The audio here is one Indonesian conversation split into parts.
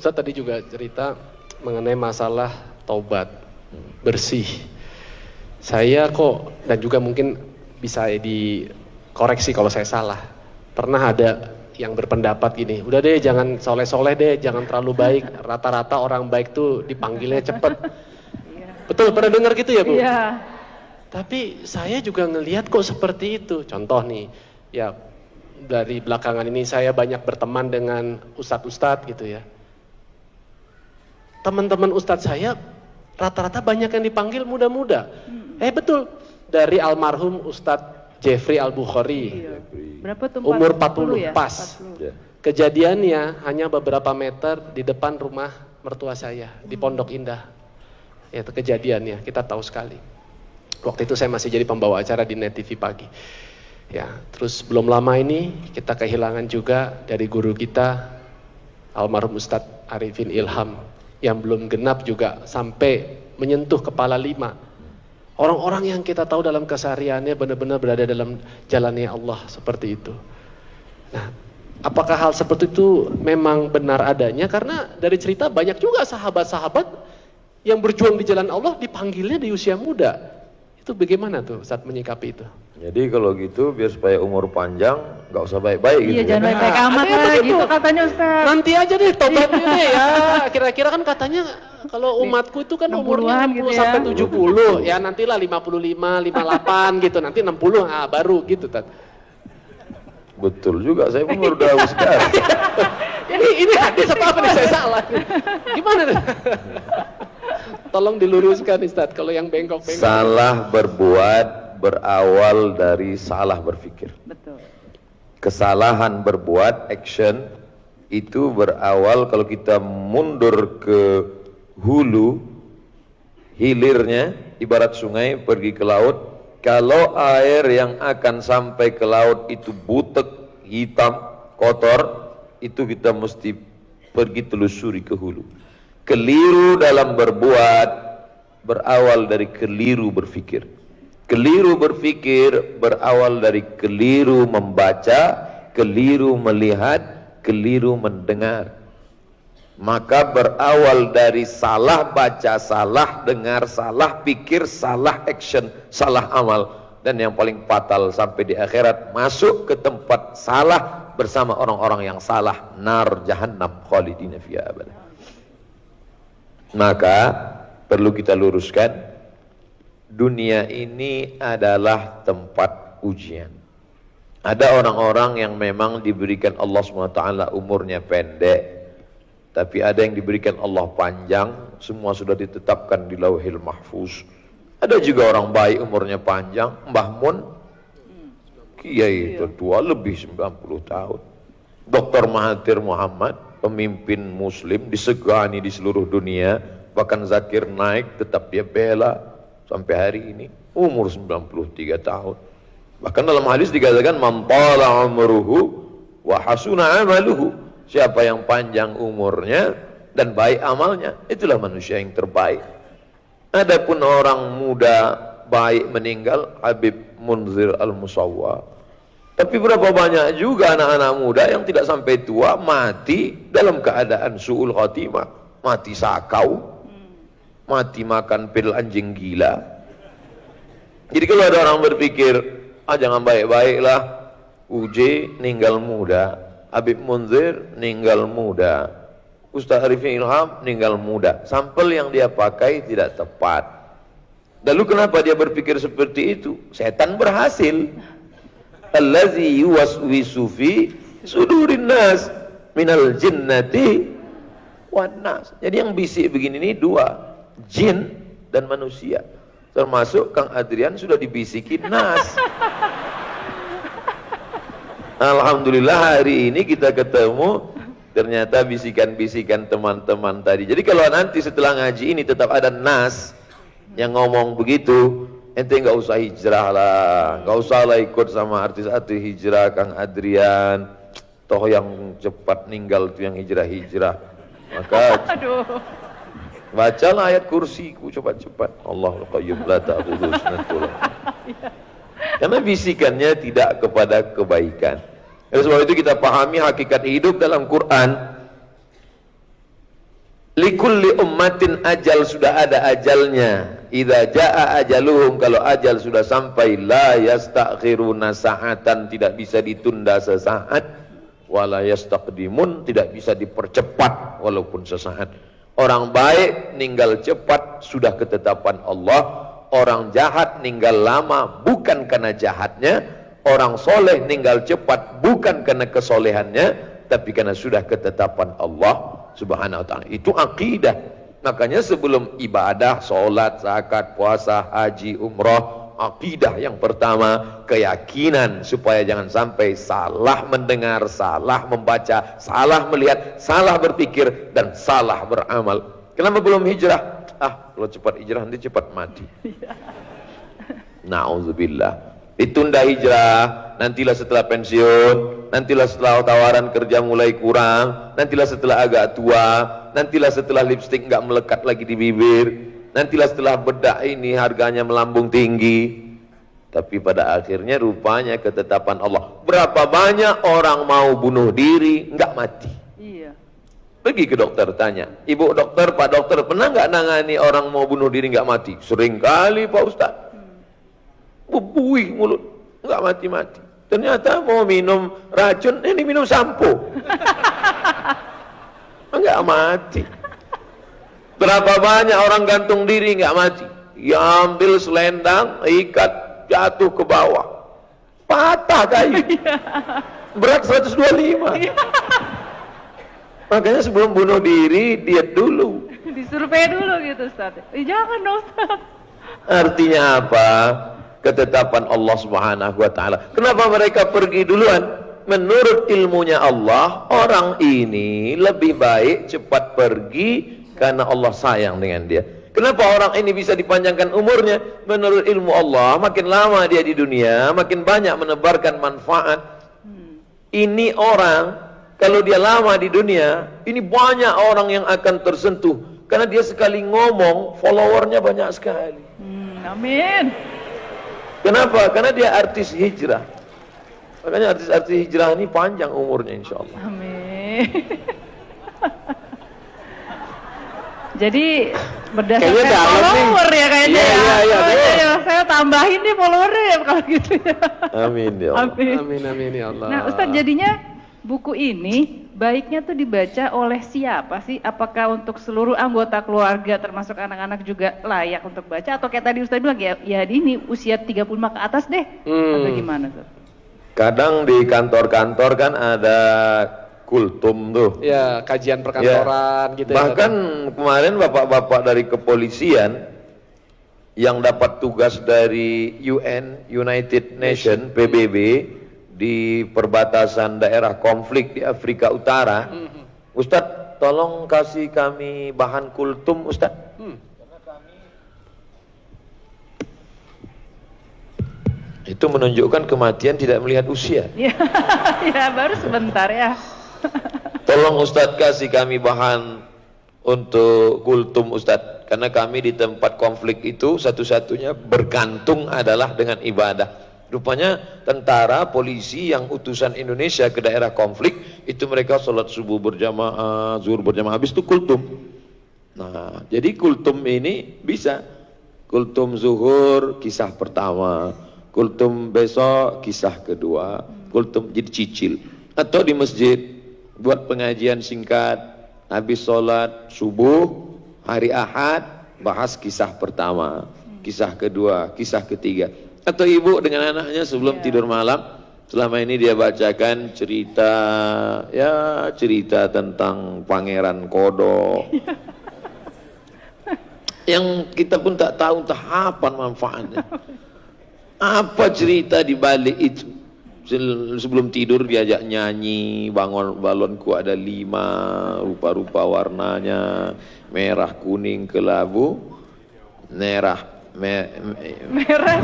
Ustadz tadi juga cerita mengenai masalah taubat, bersih. Saya kok, dan juga mungkin bisa dikoreksi kalau saya salah, pernah ada yang berpendapat gini, udah deh jangan soleh-soleh deh, jangan terlalu baik, rata-rata orang baik tuh dipanggilnya cepet. Betul, pernah dengar gitu ya Bu? Iya. Tapi saya juga ngelihat kok seperti itu. Contoh nih, ya dari belakangan ini saya banyak berteman dengan ustadz-ustadz gitu ya. Teman-teman ustadz saya rata-rata banyak yang dipanggil muda-muda. Betul, dari almarhum Ustadz Jeffrey Al-Bukhari. Iya. Berapa tuh? Umur 40 ya? pas. 40. Kejadiannya hanya beberapa meter di depan rumah mertua saya di Pondok Indah. Ya, itu kejadiannya, kita tahu sekali. Waktu itu saya masih jadi pembawa acara di Net TV Pagi. Ya, terus belum lama ini kita kehilangan juga dari guru kita almarhum Ustadz Arifin Ilham yang belum genap juga sampai menyentuh kepala 5. Orang-orang yang kita tahu dalam kesehariannya benar-benar berada dalam jalannya Allah seperti itu. Nah, apakah hal seperti itu memang benar adanya? Karena dari cerita banyak juga sahabat-sahabat yang berjuang di jalan Allah dipanggilnya di usia muda. Itu bagaimana tuh saat menyikapi itu? Jadi kalau gitu biar supaya umur panjang nggak usah baik-baik gitu. Iya, jangan baik-baik amat ada lah begitu. gitu katanya Ustaz. Nanti aja deh tobatnya deh ya. Kira-kira kan katanya kalau umatku itu kan umurnya 60 gitu ya. sampai 70. Ya nantilah 55, 58 gitu. Nanti 60 baru gitu Tat. Betul juga, saya pun baru tahu sekarang. Ini hadis apa nih saya salah? Gimana nih? Tolong diluruskan Ustaz kalau yang bengkok-bengkok. Salah berbuat berawal dari salah berpikir. Betul. Kesalahan berbuat, action, itu berawal kalau kita mundur ke hulu, hilirnya, ibarat sungai pergi ke laut. Kalau air yang akan sampai ke laut itu butek, hitam, kotor, itu kita mesti pergi telusuri ke hulu. Keliru dalam berbuat berawal dari keliru berpikir. Keliru berpikir berawal dari keliru membaca, keliru melihat, keliru mendengar. Maka berawal dari salah baca, salah dengar, salah pikir, salah action, salah amal. Dan yang paling fatal sampai di akhirat, masuk ke tempat salah bersama orang-orang yang salah, nar jahannam khalidina fiha abada. Maka perlu kita luruskan, dunia ini adalah tempat ujian. Ada orang-orang yang memang diberikan Allah SWT umurnya pendek, tapi ada yang diberikan Allah panjang, semua sudah ditetapkan di Lauhil Mahfuz. Ada juga orang baik umurnya panjang, Mbah Mun, kiai tertua lebih 90 tahun. Dr. Mahathir Muhammad, pemimpin muslim disegani di seluruh dunia, bahkan Zakir Naik tetap dia bela sampai hari ini, umur 93 tahun. Bahkan dalam hadis dikatakan man tala umruhu wa hasuna amaluhu, siapa yang panjang umurnya dan baik amalnya, itulah manusia yang terbaik. Adapun orang muda baik meninggal, Habib Munzir Al-Musawwa. Tapi berapa banyak juga anak-anak muda yang tidak sampai tua mati dalam keadaan su'ul khatimah, mati sakau, mati makan pil anjing gila. Jadi kalau ada orang berpikir, jangan baik-baiklah, UJ ninggal muda, Habib Munzir ninggal muda, Ustaz Arifin Ilham ninggal muda, sampel yang dia pakai tidak tepat. Lalu kenapa dia berpikir seperti itu? Setan berhasil. Allazi yuwaswisu fi sudurin nas minal jinnati wan nas. Jadi yang bisik begini ini dua, jin dan manusia. Termasuk Kang Adrian sudah dibisikin nas. Alhamdulillah hari ini kita ketemu, ternyata bisikan-bisikan teman-teman tadi. Jadi kalau nanti setelah ngaji ini tetap ada nas yang ngomong begitu, ente nggak usah hijrah lah, nggak usah lah ikut sama artis-artis hijrah Kang Adrian, toh yang cepat ninggal itu yang hijrah-hijrah. Maka bacalah ayat kursiku cepat-cepat. Allahul qayyum la ta'khudhuhu sinatun. Karena bisikannya tidak kepada kebaikan. Oleh sebab itu kita pahami hakikat hidup dalam Quran. Likulli ummatin ajal, sudah ada ajalnya. Idza jaa ajaluhum, kalau ajal sudah sampai, la yastakhiruna sa'atan, tidak bisa ditunda sesaat, wala yastaqdimun, tidak bisa dipercepat walaupun sesaat. Orang baik ninggal cepat sudah ketetapan Allah. Orang jahat ninggal lama bukan karena jahatnya. Orang soleh ninggal cepat bukan karena kesolehannya, tapi karena sudah ketetapan Allah Subhanahu wa ta'ala. Itu akidah. Makanya sebelum ibadah, sholat, zakat, puasa, haji, umrah, akidah yang pertama, keyakinan, supaya jangan sampai salah mendengar, salah membaca, salah melihat, salah berpikir, dan salah beramal. Kenapa belum hijrah? Kalau cepat hijrah nanti cepat mati. Na'udzubillah. Ditunda hijrah, nantilah setelah pensiun, nantilah setelah tawaran kerja mulai kurang, nantilah setelah agak tua, nantilah setelah lipstik nggak melekat lagi di bibir, nantilah setelah bedak ini harganya melambung tinggi. Tapi pada akhirnya rupanya ketetapan Allah. Berapa banyak orang mau bunuh diri nggak mati? Iya. Pergi ke dokter tanya, ibu dokter, pak dokter, pernah nggak nangani orang mau bunuh diri nggak mati? Sering kali pak ustadz. Buih mulut, nggak mati-mati. Ternyata mau minum racun, ini minum sampo, nggak mati. Berapa banyak orang gantung diri nggak mati? Ya ambil selendang, ikat, jatuh ke bawah, patah kayu, berat 125. Makanya sebelum bunuh diri, diet dulu. Disurvei dulu gitu Ustaz. Jangan dong Ustaz. Artinya apa? Ketetapan Allah Subhanahu wa ta'ala. Kenapa mereka pergi duluan? Menurut ilmunya Allah, orang ini lebih baik cepat pergi karena Allah sayang dengan dia. Kenapa orang ini bisa dipanjangkan umurnya? Menurut ilmu Allah, makin lama dia di dunia, makin banyak menebarkan manfaat. Ini orang, kalau dia lama di dunia, ini banyak orang yang akan tersentuh. Karena dia sekali ngomong, followernya banyak sekali. Amin. Kenapa? Karena dia artis hijrah. Makanya artis-artis hijrah ini panjang umurnya insya Allah. Amin. Jadi berdasarkan Kayaknya dalam nih. follower ya kayaknya Iya, ya. iya. Ya, saya tambahin nih followernya ya kalau gitu ya. Amin ya Allah. Amin. Amin amin ya Allah. Nah Ustadz, jadinya buku ini baiknya tuh dibaca oleh siapa sih? Apakah untuk seluruh anggota keluarga termasuk anak-anak juga layak untuk baca? Atau kayak tadi Ustadz bilang ya ini usia 35 ke atas deh? Atau gimana tuh? Kadang di kantor-kantor kan ada kultum tuh. Ya, kajian perkantoran gitu ya. Bahkan kemarin bapak-bapak dari kepolisian yang dapat tugas dari UN, United Nation, PBB, di perbatasan daerah konflik di Afrika Utara. Ustadz, tolong kasih kami bahan kultum Ustadz. Itu menunjukkan kematian tidak melihat usia. Ya, ya baru sebentar ya. Tolong Ustadz kasih kami bahan untuk kultum Ustadz, karena kami di tempat konflik itu satu-satunya bergantung adalah dengan ibadah. Rupanya tentara, polisi yang utusan Indonesia ke daerah konflik itu mereka sholat subuh berjamaah, zuhur berjamaah, habis itu kultum. Nah, jadi kultum ini bisa kultum zuhur kisah pertama, kultum besok kisah kedua, kultum jadi cicil. Atau di masjid buat pengajian singkat, habis sholat subuh hari Ahad bahas kisah pertama, kisah kedua, kisah ketiga. Atau ibu dengan anaknya sebelum tidur malam, selama ini dia bacakan cerita, ya cerita tentang Pangeran Kodok, yang kita pun tak tahu entah apa manfaatnya, apa cerita di balik itu. Sebelum tidur diajak nyanyi, bangun balonku ada 5, rupa-rupa warnanya, merah, kuning, kelabu, merah,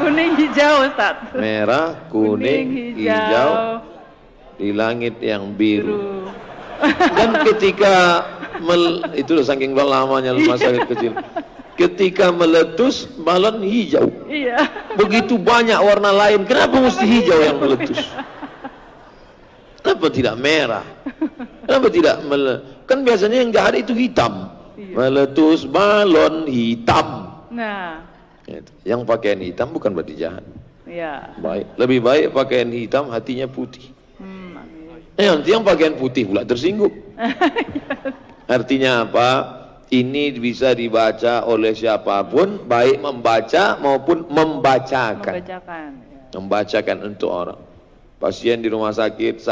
kuning, hijau Ustaz. merah, kuning, hijau, di langit yang biru. Dan ketika itu saking lamanya masa kecil, ketika meletus balon hijau. Iya. Begitu banyak warna lain, kenapa mesti hijau yang meletus? Kenapa tidak merah? Kenapa tidak kan biasanya yang jahat itu hitam. Meletus balon hitam. Nah, Gitu. Yang pakaian hitam bukan berarti jahat. ya. Baik, lebih baik pakaian hitam hatinya putih. Amin. Nanti yang pakaian putih pula tersinggung. Artinya apa? Ini bisa dibaca oleh siapapun, baik membaca maupun membacakan. Membacakan. Ya. Membacakan untuk orang. Pasien di rumah sakit,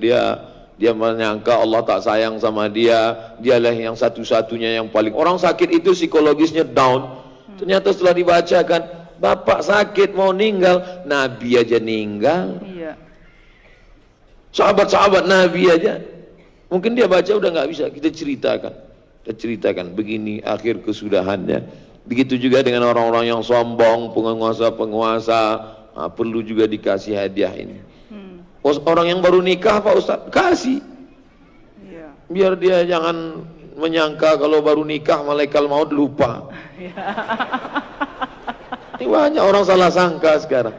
dia menyangka Allah tak sayang sama dialah yang satu-satunya yang paling. Orang sakit itu psikologisnya down. Ternyata setelah dibacakan, bapak sakit mau meninggal, Nabi aja meninggal. Iya. Sahabat-sahabat Nabi aja. Mungkin dia baca udah nggak bisa, kita ceritakan begini akhir kesudahannya. Begitu juga dengan orang-orang yang sombong, penguasa-penguasa, perlu juga dikasih hadiah ini. Orang yang baru nikah Pak Ustaz, kasih. Iya. Biar dia jangan menyangka kalau baru nikah malaikat maut lupa. Ini banyak orang salah sangka sekarang.